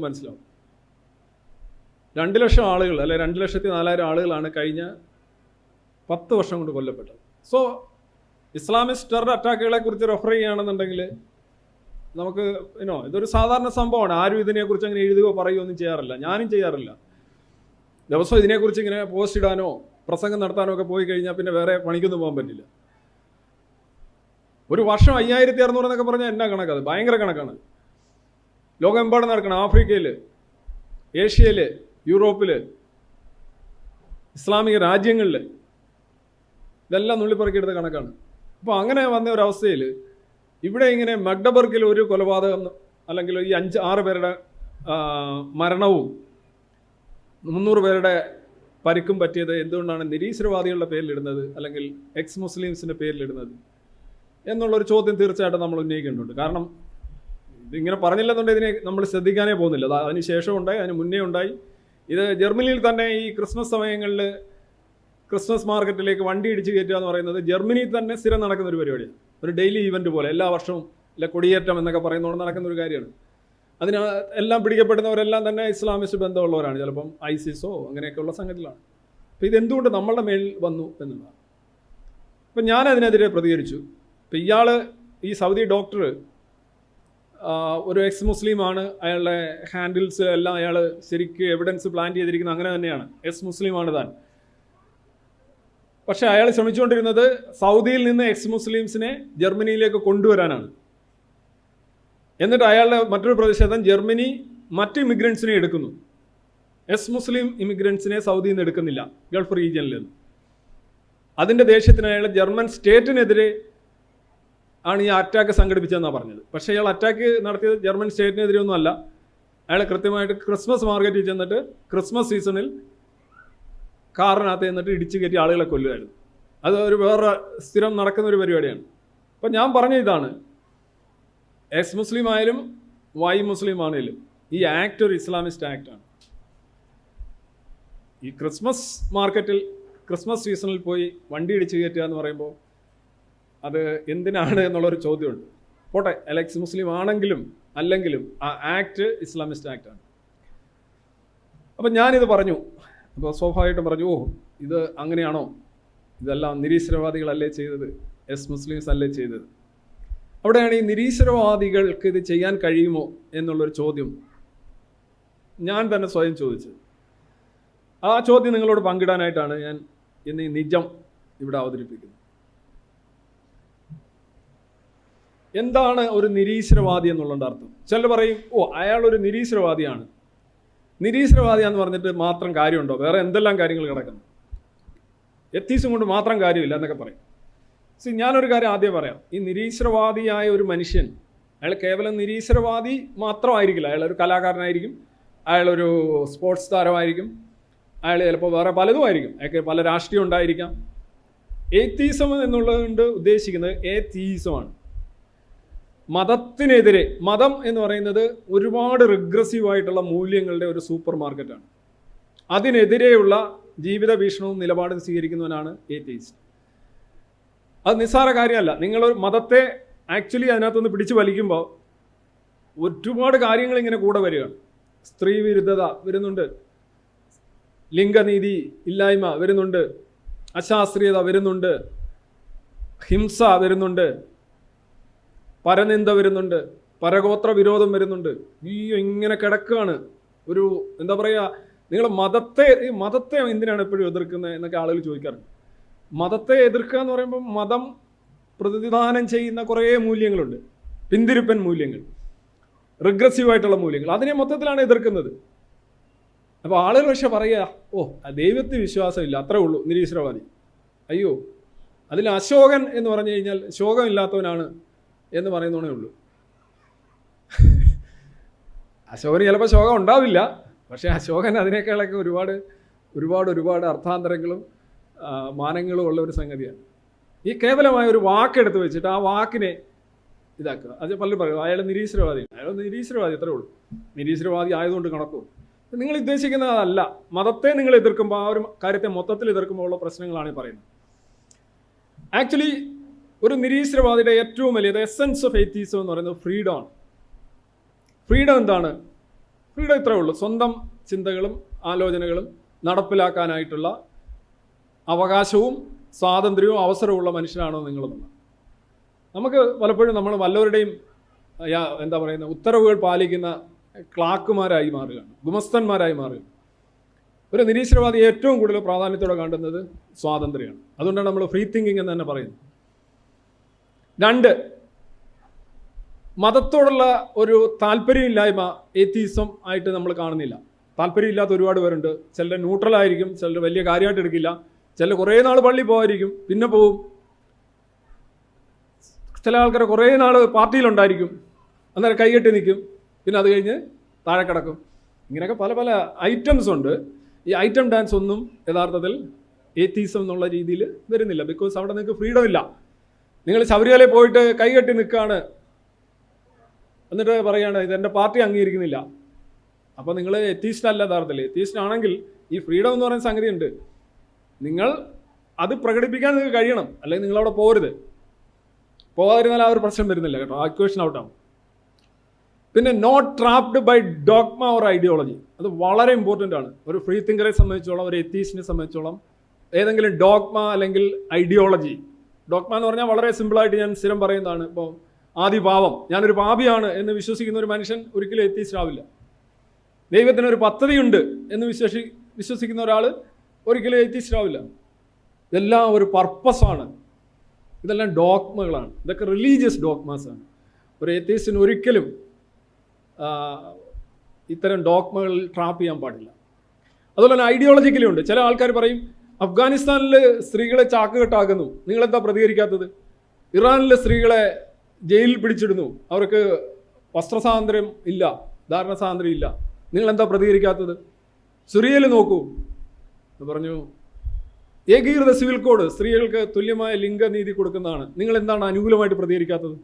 മനസ്സിലാവും. 2 ലക്ഷം ആളുകൾ അല്ലെ 2,04,000 ആളുകളാണ് കഴിഞ്ഞ 10 വർഷം കൊണ്ട് കൊല്ലപ്പെട്ടത്. സോ ഇസ്ലാമിസ്റ്റ് ടെറർ അറ്റാക്കുകളെ കുറിച്ച് റെഫർ ചെയ്യുകയാണെന്നുണ്ടെങ്കിൽ നമുക്ക് ഇതൊരു സാധാരണ സംഭവമാണ്. ആരും ഇതിനെക്കുറിച്ച് അങ്ങനെ എഴുതുകയോ പറയുകയോ ഒന്നും ചെയ്യാറില്ല. ഞാനും ചെയ്യാറില്ല. ദിവസം ഇതിനെക്കുറിച്ച് ഇങ്ങനെ പോസ്റ്റ് ഇടാനോ പ്രസംഗം നടത്താനോ ഒക്കെ പോയി കഴിഞ്ഞാൽ പിന്നെ വേറെ പണിക്കൊന്നും പോകാൻ പറ്റില്ല. ഒരു വർഷം 5,600 എന്നൊക്കെ പറഞ്ഞാൽ എന്നാ കണക്കത്? ഭയങ്കര കണക്കാണ്. ലോകമെമ്പാടും നടക്കണം. ആഫ്രിക്കയിൽ, ഏഷ്യയിൽ, യൂറോപ്പിൽ, ഇസ്ലാമിക രാജ്യങ്ങളിൽ ഇതെല്ലാം നുള്ളിപ്പറക്കിയെടുത്ത കണക്കാണ്. അപ്പോൾ അങ്ങനെ വന്ന ഒരവസ്ഥയിൽ ഇവിടെ ഇങ്ങനെ മഗ്ഡബർഗിൽ ഒരു കൊലപാതകം അല്ലെങ്കിൽ ഈ 5-6 പേരുടെ മരണവും 300 പേരുടെ പരിക്കും പറ്റിയത് എന്തുകൊണ്ടാണ് നിരീശ്വരവാദികളുടെ പേരിലിടുന്നത് അല്ലെങ്കിൽ എക്സ് മുസ്ലിംസിൻ്റെ പേരിലിടുന്നത് എന്നുള്ളൊരു ചോദ്യം തീർച്ചയായിട്ടും നമ്മൾ ഉന്നയിക്കേണ്ടതുണ്ട്. കാരണം ഇതിങ്ങനെ പറഞ്ഞില്ലെന്നുണ്ടെങ്കിൽ ഇതിനെ നമ്മൾ ശ്രദ്ധിക്കാനേ പോകുന്നില്ല. അതിന് ശേഷം ഉണ്ടായി, അതിന് മുന്നേ ഉണ്ടായി. ഇത് ജർമ്മനിയിൽ തന്നെ ഈ ക്രിസ്മസ് സമയങ്ങളിൽ ക്രിസ്മസ് മാർക്കറ്റിലേക്ക് വണ്ടി ഇടിച്ച് കയറ്റുക എന്ന് പറയുന്നത് ജർമ്മനിയിൽ തന്നെ സ്ഥിരം നടക്കുന്ന ഒരു പരിപാടിയാണ്. ഒരു ഡെയിലി ഈവൻറ്റ് പോലെ എല്ലാ വർഷവും അല്ല കൊടിയേറ്റം എന്നൊക്കെ പറയുന്നതുകൊണ്ട് നടക്കുന്ന ഒരു കാര്യമാണ്. അതിന് എല്ലാം പിടിക്കപ്പെടുന്നവരെല്ലാം തന്നെ ഇസ്ലാമിസ്റ്റ് ബന്ധമുള്ളവരാണ്. ചിലപ്പം ഐസിസോ അങ്ങനെയൊക്കെയുള്ള സംഗതികളാണ്. അപ്പോൾ ഇതെന്തുകൊണ്ട് നമ്മളുടെ മേൽ വന്നു എന്നുള്ളതാണ്. അപ്പം ഞാനതിനെതിരെ പ്രതികരിച്ചു. ഇപ്പം ഈ സൗദി ഡോക്ടർ ഒരു എക്സ് മുസ്ലിമാണ്. അയാളുടെ ഹാൻഡിൽസ് എല്ലാം അയാൾ ശരിക്ക് എവിഡൻസ് പ്ലാൻ ചെയ്തിരിക്കുന്നത് അങ്ങനെ തന്നെയാണ്. എക്സ് മുസ്ലിമാണ് താൻ. പക്ഷേ അയാൾ ശ്രമിച്ചുകൊണ്ടിരുന്നത് സൗദിയിൽ നിന്ന് എക്സ് മുസ്ലിംസിനെ ജർമ്മനിയിലേക്ക് കൊണ്ടുവരാനാണ്. എന്നിട്ട് അയാളുടെ മറ്റൊരു പ്രതിഷേധം, ജർമ്മനി മറ്റ് ഇമിഗ്രൻസിനെ എടുക്കുന്നു, എക്സ് മുസ്ലിം ഇമിഗ്രൻസിനെ സൗദിയിൽ നിന്ന് എടുക്കുന്നില്ല ഗൾഫ് റീജിയനിൽ നിന്ന്. അതിൻ്റെ ദേഷ്യത്തിന് അയാൾ ജർമ്മൻ സ്റ്റേറ്റിനെതിരെ ആണ് ഈ അറ്റാക്ക് സംഘടിപ്പിച്ചതെന്നാണ് പറഞ്ഞത്. പക്ഷേ അയാൾ അറ്റാക്ക് നടത്തിയത് ജർമ്മൻ സ്റ്റേറ്റിനെതിരെ ഒന്നുമല്ല. അയാൾ കൃത്യമായിട്ട് ക്രിസ്മസ് മാർക്കറ്റിൽ ചെന്നിട്ട് ക്രിസ്മസ് സീസണിൽ കാറിനകത്ത് ചെന്നിട്ട് ഇടിച്ചു കയറ്റി ആളുകളെ കൊല്ലുമായിരുന്നു. അത് വേറെ സ്ഥിരം നടക്കുന്ന ഒരു പരിപാടിയാണ്. അപ്പം ഞാൻ പറഞ്ഞ ഇതാണ്, എക്സ് മുസ്ലിം ആയാലും വൈ മുസ്ലിം ആണെങ്കിലും ഈ ആക്ട് ഒരു ഇസ്ലാമിസ്റ്റ് ആക്റ്റാണ്. ഈ ക്രിസ്മസ് മാർക്കറ്റിൽ ക്രിസ്മസ് സീസണിൽ പോയി വണ്ടി ഇടിച്ചു കയറ്റുക എന്ന് പറയുമ്പോൾ അത് എന്തിനാണ് എന്നുള്ളൊരു ചോദ്യമുണ്ട്. പോട്ടെ, എക്സ് മുസ്ലിം ആണെങ്കിലും അല്ലെങ്കിലും ആ ആക്ട് ഇസ്ലാമിസ്റ്റ് ആക്റ്റാണ്. അപ്പം ഞാനിത് പറഞ്ഞു. അപ്പോൾ സ്വാഭാവികമായിട്ടും പറഞ്ഞു, ഇത് അങ്ങനെയാണോ? ഇതെല്ലാം നിരീശ്വരവാദികളല്ലേ ചെയ്തത്, എസ് മുസ്ലിംസ് അല്ലേ ചെയ്തത്? അവിടെയാണ് ഈ നിരീശ്വരവാദികൾക്ക് ഇത് ചെയ്യാൻ കഴിയുമോ എന്നുള്ളൊരു ചോദ്യം ഞാൻ തന്നെ സ്വയം ചോദിച്ചത്. ആ ചോദ്യം നിങ്ങളോട് പങ്കിടാനായിട്ടാണ് ഞാൻ ഇന്ന് ഈ നിജം ഇവിടെ അവതരിപ്പിക്കുന്നത്. എന്താണ് ഒരു നിരീശ്വരവാദി എന്നുള്ളതിൻ്റെ അർത്ഥം? ചിലർ പറയും, അയാളൊരു നിരീശ്വരവാദിയാണ്. നിരീശ്വരവാദിയാന്ന് പറഞ്ഞിട്ട് മാത്രം കാര്യമുണ്ടോ? വേറെ എന്തെല്ലാം കാര്യങ്ങൾ കിടക്കുന്നു, എത്തീസം കൊണ്ട് മാത്രം കാര്യമില്ല എന്നൊക്കെ പറയും. ഞാനൊരു കാര്യം ആദ്യം പറയാം. ഈ നിരീശ്വരവാദിയായ ഒരു മനുഷ്യൻ, അയാൾ കേവലം നിരീശ്വരവാദി മാത്രമായിരിക്കില്ല. അയാളൊരു കലാകാരനായിരിക്കും, അയാളൊരു സ്പോർട്സ് താരമായിരിക്കും, അയാൾ ചിലപ്പോൾ വേറെ പലതും ആയിരിക്കും, അയാൾക്ക് പല രാഷ്ട്രീയം ഉണ്ടായിരിക്കാം. എത്തീസം എന്നുള്ളതുകൊണ്ട് ഉദ്ദേശിക്കുന്നത് എത്തീസമാണ്, മതത്തിനെതിരെ. മതം എന്ന് പറയുന്നത് ഒരുപാട് റിഗ്രസീവായിട്ടുള്ള മൂല്യങ്ങളുടെ ഒരു സൂപ്പർ മാർക്കറ്റാണ്. അതിനെതിരെയുള്ള ജീവിത വീക്ഷണവും നിലപാടും സ്വീകരിക്കുന്നവനാണ് എത്തീസ്റ്റ്. അത് നിസ്സാര കാര്യമല്ല. നിങ്ങളൊരു മതത്തെ ആക്ച്വലി അതിനകത്തുനിന്ന് പിടിച്ചു വലിക്കുമ്പോൾ ഒരുപാട് കാര്യങ്ങൾ ഇങ്ങനെ കൂടെ വരികയാണ്. സ്ത്രീ വിരുദ്ധത വരുന്നുണ്ട്, ലിംഗനീതി ഇല്ലായ്മ വരുന്നുണ്ട്, അശാസ്ത്രീയത വരുന്നുണ്ട്, ഹിംസ വരുന്നുണ്ട്, പരനിന്ദ വരുന്നുണ്ട്, പരഗോത്ര വിരോധം വരുന്നുണ്ട്. ഇങ്ങനെ കിടക്കുകയാണ്. ഒരു എന്താ പറയുക, നിങ്ങൾ മതത്തെ എന്തിനാണ് എപ്പോഴും എതിർക്കുന്നത് എന്നൊക്കെ ആളുകൾ ചോദിക്കാറുണ്ട്. മതത്തെ എതിർക്കുക എന്ന് പറയുമ്പോൾ മതം പ്രതിനിധാനം ചെയ്യുന്ന കുറേ മൂല്യങ്ങളുണ്ട്, പിന്തിരിപ്പൻ മൂല്യങ്ങൾ, റിഗ്രസീവായിട്ടുള്ള മൂല്യങ്ങൾ. അതിനെ മൊത്തത്തിലാണ് എതിർക്കുന്നത്. അപ്പോൾ ആളുകൾ പക്ഷെ പറയുക, ദൈവത്തിൽ വിശ്വാസമില്ല, അത്രേ ഉള്ളൂ നിരീശ്വരവാദി. അയ്യോ, അതിൽ അശോകൻ എന്ന് പറഞ്ഞു കഴിഞ്ഞാൽ ശോകമില്ലാത്തവനാണ് എന്ന് പറയുന്നതേ ഉള്ളൂ. അശോകന് ചിലപ്പോൾ ശോകം ഉണ്ടാവില്ല, പക്ഷേ അശോകൻ അതിനേക്കാളൊക്കെ ഒരുപാട് അർത്ഥാന്തരങ്ങളും മാനങ്ങളും ഉള്ള ഒരു സംഗതിയാണ്. ഈ കേവലമായ ഒരു വാക്കെടുത്ത് വെച്ചിട്ട് ആ വാക്കിനെ ഇതാക്കുക. അത് പലരും പറയും അയാൾ നിരീശ്വരവാദിയാണ്. അയാൾ നിരീശ്വരവാദി, അത്രേ ഉള്ളൂ. നിരീശ്വരവാദി ആയതുകൊണ്ട് കണക്കും. നിങ്ങൾ ഉദ്ദേശിക്കുന്നത് അതല്ല. മതത്തെ നിങ്ങൾ എതിർക്കുമ്പോൾ, ആ ഒരു കാര്യത്തെ മൊത്തത്തിൽ എതിർക്കുമ്പോൾ ഉള്ള പ്രശ്നങ്ങളാണ് ഈ പറയുന്നത്. ആക്ച്വലി ഒരു നിരീശ്വരവാദിയുടെ ഏറ്റവും വലിയ എസെൻസ് ഓഫ് എത്തീസം എന്ന് പറയുന്നത് ഫ്രീഡം ആണ്. ഫ്രീഡം എന്താണ്? ഫ്രീഡം ഇത്രയേ ഉള്ളൂ. സ്വന്തം ചിന്തകളും ആലോചനകളും നടപ്പിലാക്കാനായിട്ടുള്ള അവകാശവും സ്വാതന്ത്ര്യവും അവസരമുള്ള മനുഷ്യനാണോ നിങ്ങളെന്ന്. നമുക്ക് പലപ്പോഴും നമ്മൾ വല്ലവരുടെയും എന്താ പറയുന്ന ഉത്തരവുകൾ പാലിക്കുന്ന ക്ലാക്കുമാരായി മാറുകയാണ്, ഗുമസ്തന്മാരായി മാറുകയാണ്. ഒരു നിരീശ്വരവാദി ഏറ്റവും കൂടുതൽ പ്രാധാന്യത്തോടെ കാണുന്നത് സ്വാതന്ത്ര്യമാണ്. അതുകൊണ്ടാണ് നമ്മൾ ഫ്രീ തിങ്കിങ് എന്ന് തന്നെ പറയുന്നത്. 2, മതത്തോടുള്ള ഒരു താല്പര്യമില്ലായ്മ ഏത്തീസം ആയിട്ട് നമ്മൾ കാണുന്നില്ല. താല്പര്യമില്ലാത്ത ഒരുപാട് പേരുണ്ട്. ചിലർ ന്യൂട്രലായിരിക്കും, ചിലർ വലിയ കാര്യമായിട്ട് എടുക്കില്ല, ചിലർ കുറേ നാൾ പള്ളി പോകായിരിക്കും, പിന്നെ പോവും. ചില ആൾക്കാർ കുറേ നാൾ പാർട്ടിയിലുണ്ടായിരിക്കും, അന്നേരം കൈകെട്ടി നിൽക്കും, പിന്നെ അത് കഴിഞ്ഞ് താഴെ കിടക്കും. ഇങ്ങനെയൊക്കെ പല പല ഐറ്റംസ് ഉണ്ട്. ഈ ഐറ്റം ഡാൻസ് ഒന്നും യഥാർത്ഥത്തിൽ ഏത്തീസം എന്നുള്ള രീതിയിൽ വരുന്നില്ല. ബിക്കോസ് അവിടെ നിങ്ങൾക്ക് ഫ്രീഡം ഇല്ല. നിങ്ങൾ ശബരിമലയിൽ പോയിട്ട് കൈകെട്ടി നിൽക്കുകയാണ്, എന്നിട്ട് പറയുകയാണ് ഇതെൻ്റെ പാർട്ടി അംഗീകരിക്കുന്നില്ല. അപ്പോൾ നിങ്ങൾ എത്തീസ്റ്റ് അല്ല യഥാർത്ഥത്തിൽ. എത്തീസ്റ്റ് ആണെങ്കിൽ ഈ ഫ്രീഡം എന്ന് പറയുന്ന സംഗതി ഉണ്ട്. നിങ്ങൾ അത് പ്രകടിപ്പിക്കാൻ നിങ്ങൾക്ക് കഴിയണം, അല്ലെങ്കിൽ നിങ്ങളവിടെ പോകരുത്. പോകാതിരുന്നാൽ ആ ഒരു പ്രശ്നം വരുന്നില്ല കേട്ടോ, ആ ഇക്വേഷൻ ഔട്ടാവും. പിന്നെ not trapped by dogma or ideology. അത് വളരെ ഇമ്പോർട്ടൻ്റ് ആണ്. ഒരു ഫ്രീ തിങ്കറെ സംബന്ധിച്ചോളം, ഒരു എത്തീസ്റ്റിനെ സംബന്ധിച്ചോളം ഏതെങ്കിലും ഡോഗ്മ അല്ലെങ്കിൽ ഐഡിയോളജി. ഡോഗ്മ എന്ന് പറഞ്ഞാൽ വളരെ സിമ്പിളായിട്ട് ഞാൻ സ്ഥിരം പറയുന്നതാണ്. ഇപ്പോൾ ആദിപാവം, ഞാനൊരു പാപിയാണ് എന്ന് വിശ്വസിക്കുന്ന ഒരു മനുഷ്യൻ ഒരിക്കലും എത്തീസ്റ്റ് ആവില്ല. ദൈവത്തിനൊരു പദ്ധതിയുണ്ട് എന്ന് വിശ്വസിക്കുന്ന ഒരാൾ ഒരിക്കലും എത്തീസ്റ്റ് ആവില്ല. ഇതെല്ലാം ഒരു പർപ്പസാണ്. ഇതെല്ലാം ഡോഗ്മകളാണ്. ഇതൊക്കെ റിലീജിയസ് ഡോഗ്മാസാണ്. ഒരു എത്തീസ്റ്റിന് ഒരിക്കലും ഇത്തരം ഡോഗ്മകളിൽ ട്രാപ്പ് ചെയ്യാൻ പാടില്ല. അതുപോലെ തന്നെ ഐഡിയോളജിക്കലി ഉണ്ട്. ചില ആൾക്കാർ പറയും അഫ്ഗാനിസ്ഥാനിൽ സ്ത്രീകളെ ചാക്കുകെട്ടാക്കുന്നു, നിങ്ങളെന്താ പ്രതികരിക്കാത്തത്? ഇറാനിൽ സ്ത്രീകളെ ജയിലിൽ പിടിച്ചിടുന്നു, അവർക്ക് വസ്ത്രസ്വാതന്ത്ര്യം ഇല്ല, ധാരണ സ്വാതന്ത്ര്യം ഇല്ല, നിങ്ങളെന്താ പ്രതികരിക്കാത്തത്? സിറിയയിൽ നോക്കൂ എന്ന് പറഞ്ഞു, ഏകീകൃത സിവിൽ കോഡ്, സ്ത്രീകൾക്ക് തുല്യമായ ലിംഗനീതി കൊടുക്കുന്നതാണ്, നിങ്ങൾ എന്താണ് അനുകൂലമായിട്ട് പ്രതികരിക്കാത്തത്?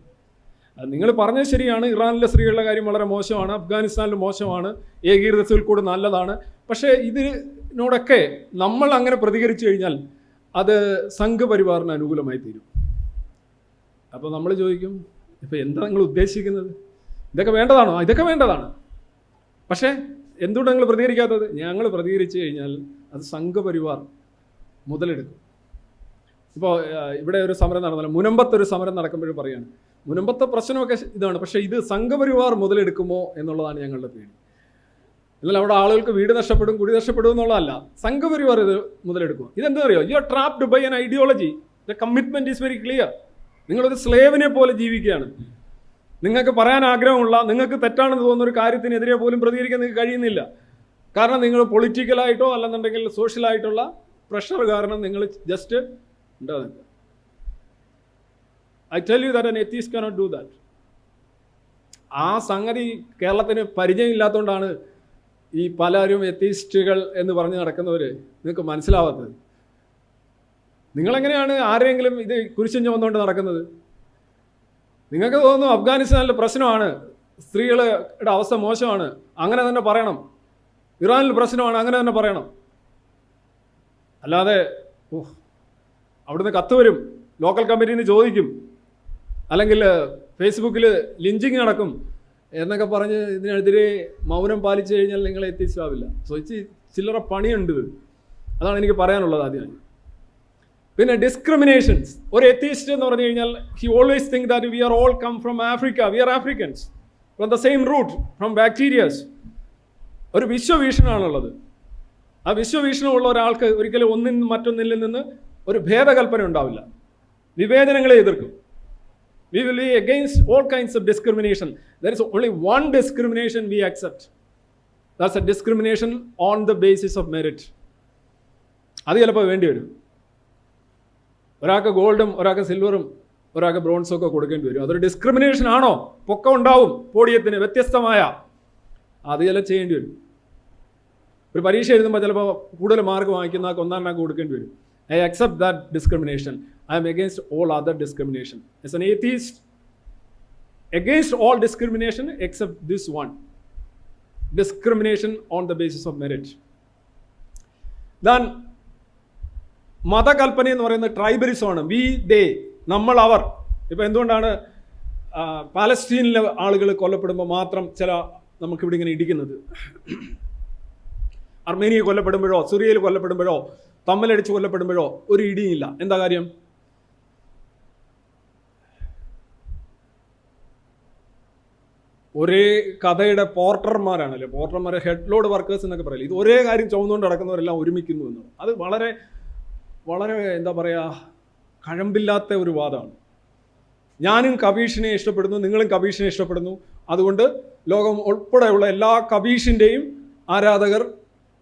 നിങ്ങൾ പറഞ്ഞത് ശരിയാണ്, ഇറാനിലെ സ്ത്രീകളുടെ കാര്യം വളരെ മോശമാണ്, അഫ്ഗാനിസ്ഥാനിൽ മോശമാണ്, ഏകീകൃത സിവിൽ കോഡ് നല്ലതാണ്. പക്ഷേ ഇതിനോടൊക്കെ നമ്മൾ അങ്ങനെ പ്രതികരിച്ചു കഴിഞ്ഞാൽ അത് സംഘപരിവാറിന് അനുകൂലമായി തീരും. അപ്പോൾ നമ്മൾ ചോദിക്കും, ഇപ്പം എന്താ നിങ്ങൾ ഉദ്ദേശിക്കുന്നത്? ഇതൊക്കെ വേണ്ടതാണോ? ഇതൊക്കെ വേണ്ടതാണ്. പക്ഷേ എന്തുകൊണ്ട് നിങ്ങൾ പ്രതികരിക്കാത്തത്? ഞങ്ങൾ പ്രതികരിച്ചു കഴിഞ്ഞാൽ അത് സംഘപരിവാർ മുതലെടുക്കും. ഇപ്പോൾ ഇവിടെ ഒരു സമരം നടന്നല്ലോ, മുനമ്പത്തൊരു സമരം നടക്കുമ്പോഴും പറയാണ്, മുനമ്പത്തെ പ്രശ്നമൊക്കെ ഇതാണ്, പക്ഷേ ഇത് സംഘപരിവാർ മുതലെടുക്കുമോ എന്നുള്ളതാണ് ഞങ്ങളുടെ പേടി. എന്നാൽ അവിടെ ആളുകൾക്ക് വീട് നഷ്ടപ്പെടും, കുടി നഷ്ടപ്പെടും എന്നുള്ളതല്ല, സംഘപരിവാർ ഇത് മുതലെടുക്കും. ഇതെന്താ അറിയോ? You are trapped by an ideology. The commitment is very clear. നിങ്ങളൊരു സ്ലേവിനെ പോലെ ജീവിക്കുകയാണ്. നിങ്ങൾക്ക് പറയാൻ ആഗ്രഹമുള്ള, നിങ്ങൾക്ക് തെറ്റാണെന്ന് തോന്നുന്ന ഒരു കാര്യത്തിനെതിരെ പോലും പ്രതികരിക്കാൻ നിങ്ങൾക്ക് കഴിയുന്നില്ല. കാരണം നിങ്ങൾ പൊളിറ്റിക്കലായിട്ടോ അല്ലെന്നുണ്ടെങ്കിൽ സോഷ്യലായിട്ടുള്ള പ്രഷർ കാരണം നിങ്ങൾ ജസ്റ്റ് ഉണ്ടാകുന്നില്ല. I tell you that an atheist cannot do that. ആ സംഗതി കേരളത്തിന് പരിചയമില്ലാത്തതുകൊണ്ടാണ് ഈ പലരും എത്തീസ്റ്റുകൾ എന്ന് പറഞ്ഞ് നടക്കുന്നവർ നിങ്ങൾക്ക് മനസ്സിലാവാത്തത്. നിങ്ങളെങ്ങനെയാണ് ആരെങ്കിലും ഇത് കുരിശും ചുമന്നുകൊണ്ട് നടക്കുന്നത്? നിങ്ങൾക്ക് തോന്നുന്നു അഫ്ഗാനിസ്ഥാനിലെ പ്രശ്നമാണ്, സ്ത്രീകളുടെ അവസ്ഥ മോശമാണ്, അങ്ങനെ തന്നെ പറയണം. ഇറാനിൽ പ്രശ്നമാണ്, അങ്ങനെ തന്നെ പറയണം. അല്ലാതെ അവിടുന്ന് കത്ത് വരും, ലോക്കൽ കമ്മിറ്റിയിൽ നിന്ന് ചോദിക്കും, അല്ലെങ്കിൽ ഫേസ്ബുക്കിൽ ലിഞ്ചിങ് നടക്കും എന്നൊക്കെ പറഞ്ഞ് ഇതിനെതിരെ മൗനം പാലിച്ചു കഴിഞ്ഞാൽ നിങ്ങളെ എത്തിച്ചാവില്ല. സോ ചില്ലറ പണിയുണ്ട്. അതാണ് എനിക്ക് പറയാനുള്ളത് ആദ്യമായി. പിന്നെ ഡിസ്ക്രിമിനേഷൻസ്. ഒരു എത്തീസ്റ്റ് എന്ന് പറഞ്ഞു കഴിഞ്ഞാൽ he always think that we are all come from Africa, we are Africans from the same root, from bacterias. ഒരു വിശ്വവീക്ഷണമാണുള്ളത്. ആ വിശ്വവീക്ഷണമുള്ള ഒരാൾക്ക് ഒരിക്കലും ഒന്നിൽ നിന്ന് മറ്റൊന്നിൽ നിന്ന് ഒരു ഭേദകൽപ്പന ഉണ്ടാവില്ല. വിവേചനങ്ങളെ എതിർക്കും. We will be against all kinds of discrimination. There is only one discrimination we accept. That's a discrimination on the basis of merit. അത് ചിലപ്പോൾ വേണ്ടി വരും. ഒരാൾക്ക് ഗോൾഡും ഒരാൾക്ക് സിൽവറും ഒരാൾക്ക് ബ്രോൺസും ഒക്കെ കൊടുക്കേണ്ടി വരും. അതൊരു ഡിസ്ക്രിമിനേഷൻ ആണോ? പൊക്കം ഉണ്ടാവും പോഡിയത്തിന് വ്യത്യസ്തമായ, അത് ചില ചെയ്യേണ്ടി വരും. ഒരു പരീക്ഷ എഴുതുമ്പോൾ ചിലപ്പോൾ കൂടുതൽ മാർക്ക് വാങ്ങിക്കുന്ന ആൾക്ക് 1-ാം റാങ്ക് കൊടുക്കേണ്ടി വരും. I accept that discrimination. I am against all other discrimination. As an atheist, against all discrimination except this one. Discrimination on the basis of merit. Then, മതകൽപ്പന എന്ന് പറയുന്നത് ട്രൈബലിസമാണ്. വി ദേ, നമ്മൾ അവർ. ഇപ്പോൾ എന്തുകൊണ്ടാണ് പാലസ്തീനിലെ ആളുകൾ കൊല്ലപ്പെടുമ്പോൾ മാത്രം ചില നമുക്കിവിടെ ഇങ്ങനെ ഇടിക്കുന്നത്. അർമേനിയ കൊല്ലപ്പെടുമ്പോഴോ സിറിയയിൽ കൊല്ലപ്പെടുമ്പോഴോ തമ്മിലടിച്ച് കൊല്ലപ്പെടുമ്പോഴോ ഒരു ഇടിയില്ല. എന്താ കാര്യം? ഒരേ കഥയുടെ പോർട്ടർമാരാണല്ലേ, പോർട്ടർമാരെ ഹെഡ് ലോഡ് വർക്കേഴ്സ് എന്നൊക്കെ പറയില്ല. ഇത് ഒരേ കാര്യം ചുമന്നുകൊണ്ട് നടക്കുന്നവരെല്ലാം ഒരുമിക്കുന്നു എന്നുള്ളത് അത് വളരെ വളരെ എന്താ പറയുക, കഴമ്പില്ലാത്ത ഒരു വാദമാണ്. ഞാനും കബീഷിനെ ഇഷ്ടപ്പെടുന്നു, നിങ്ങളും കബീഷിനെ ഇഷ്ടപ്പെടുന്നു, അതുകൊണ്ട് ലോകം ഉൾപ്പെടെയുള്ള എല്ലാ കബീഷിൻ്റെയും ആരാധകർ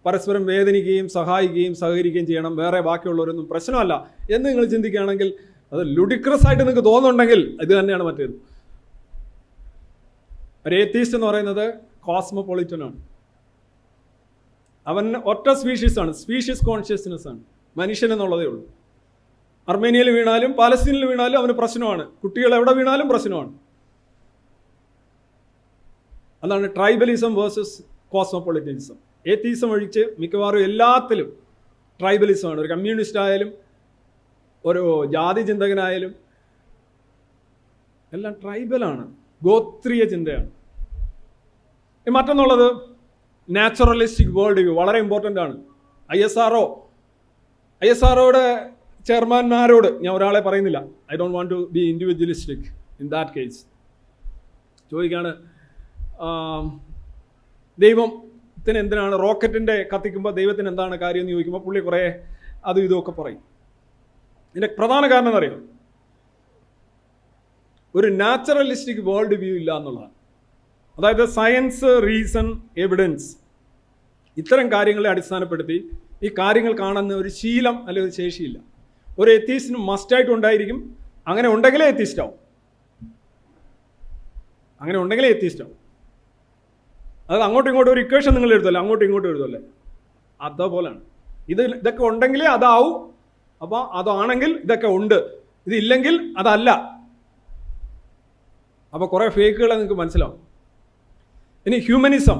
പരസ്പരം വേദനിക്കുകയും സഹായിക്കുകയും സഹകരിക്കുകയും ചെയ്യണം, വേറെ ബാക്കിയുള്ളവരൊന്നും പ്രശ്നമല്ല എന്ന് നിങ്ങൾ ചിന്തിക്കുകയാണെങ്കിൽ, അത് ലുഡിക്രസ് ആയിട്ട് നിങ്ങൾക്ക് തോന്നുന്നുണ്ടെങ്കിൽ ഇത് തന്നെയാണ് മറ്റേത്. ഒരു ഏത്തീസ്റ്റ് എന്ന് പറയുന്നത് കോസ്മോപൊളിറ്റൻ ആണ്. അവൻ ഒറ്റ സ്പീഷീസാണ്, സ്പീഷീസ് കോൺഷ്യസ്നെസ് ആണ്, മനുഷ്യൻ എന്നുള്ളതേ ഉള്ളൂ. അർമേനിയയിൽ വീണാലും പാലസ്തീനിൽ വീണാലും അവന് പ്രശ്നമാണ്, കുട്ടികൾ എവിടെ വീണാലും പ്രശ്നമാണ്. അതാണ് ട്രൈബലിസം വേഴ്സസ് കോസ്മോപൊളിറ്റനിസം. ഏത്തീസം ഒഴിച്ച് മിക്കവാറും എല്ലാത്തിലും ട്രൈബലിസമാണ്. ഒരു കമ്മ്യൂണിസ്റ്റ് ആയാലും ഒരു ജാതി ചിന്തകനായാലും എല്ലാം ട്രൈബലാണ്, ഗോത്രീയ ചിന്തയാണ്. മറ്റൊന്നുള്ളത് നാച്ചുറലിസ്റ്റിക് വേൾഡ് വ്യൂ, വളരെ ഇമ്പോർട്ടൻ്റ് ആണ്. ISROയുടെ ചെയർമാൻമാരോട് ഞാൻ ഒരാളെ പറയുന്നില്ല, I don't want to be individualistic in that case, ചോദിക്കുകയാണ് ദൈവത്തിന് എന്തിനാണ് റോക്കറ്റിൻ്റെ കത്തിക്കുമ്പോൾ ദൈവത്തിന് എന്താണ് കാര്യം എന്ന് ചോദിക്കുമ്പോൾ പുള്ളി കുറേ അതും ഇതുമൊക്കെ പറയും. ഇതിൻ്റെ പ്രധാന കാരണം എന്നറിയാം, ഒരു നാച്ചുറലിസ്റ്റിക് വേൾഡ് വ്യൂ ഇല്ല എന്നുള്ളതാണ്. അതായത് സയൻസ്, റീസൺ, എവിഡൻസ് ഇത്തരം കാര്യങ്ങളെ അടിസ്ഥാനപ്പെടുത്തി ഈ കാര്യങ്ങൾ കാണുന്ന ഒരു ശീലം അല്ലെങ്കിൽ ഒരു ശേഷിയില്ല. ഒരു എത്തീസ്റ്റിന് മസ്റ്റായിട്ട് ഉണ്ടായിരിക്കും. അങ്ങനെ ഉണ്ടെങ്കിലേ എത്തീസ്റ്റ് ആവും. അതായത് അങ്ങോട്ടും ഇങ്ങോട്ടും ഒരു ഇക്വേഷൻ നിങ്ങൾ എഴുതല്ലേ, അങ്ങോട്ടും ഇങ്ങോട്ടും എഴുതല്ലേ, അതേപോലെയാണ്. ഇതൊക്കെ ഉണ്ടെങ്കിലേ അതാവും. അപ്പോൾ അതാണെങ്കിൽ ഇതൊക്കെ ഉണ്ട്, ഇതില്ലെങ്കിൽ അതല്ല. അപ്പോൾ കുറേ ഫേക്കുകളെ നിങ്ങൾക്ക് മനസ്സിലാവും. ഇനി ഹ്യൂമനിസം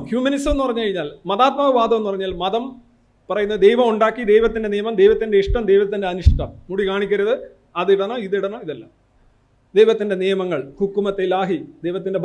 എന്ന് പറഞ്ഞു കഴിഞ്ഞാൽ, മതാത്മകവാദം എന്ന് പറഞ്ഞാൽ മതം പറയുന്ന ദൈവം ഉണ്ടാക്കി, ദൈവത്തിൻ്റെ നിയമം, ദൈവത്തിൻ്റെ ഇഷ്ടം, ദൈവത്തിൻ്റെ അനിഷ്ടം, മുടി കാണിക്കരുത്, അതിടണം, ഇതിടണം, ഇതെല്ലാം ദൈവത്തിൻ്റെ നിയമങ്ങൾ, ഹുക്കുമത്ത് ഇലാഹി, ദൈവത്തിൻ്റെ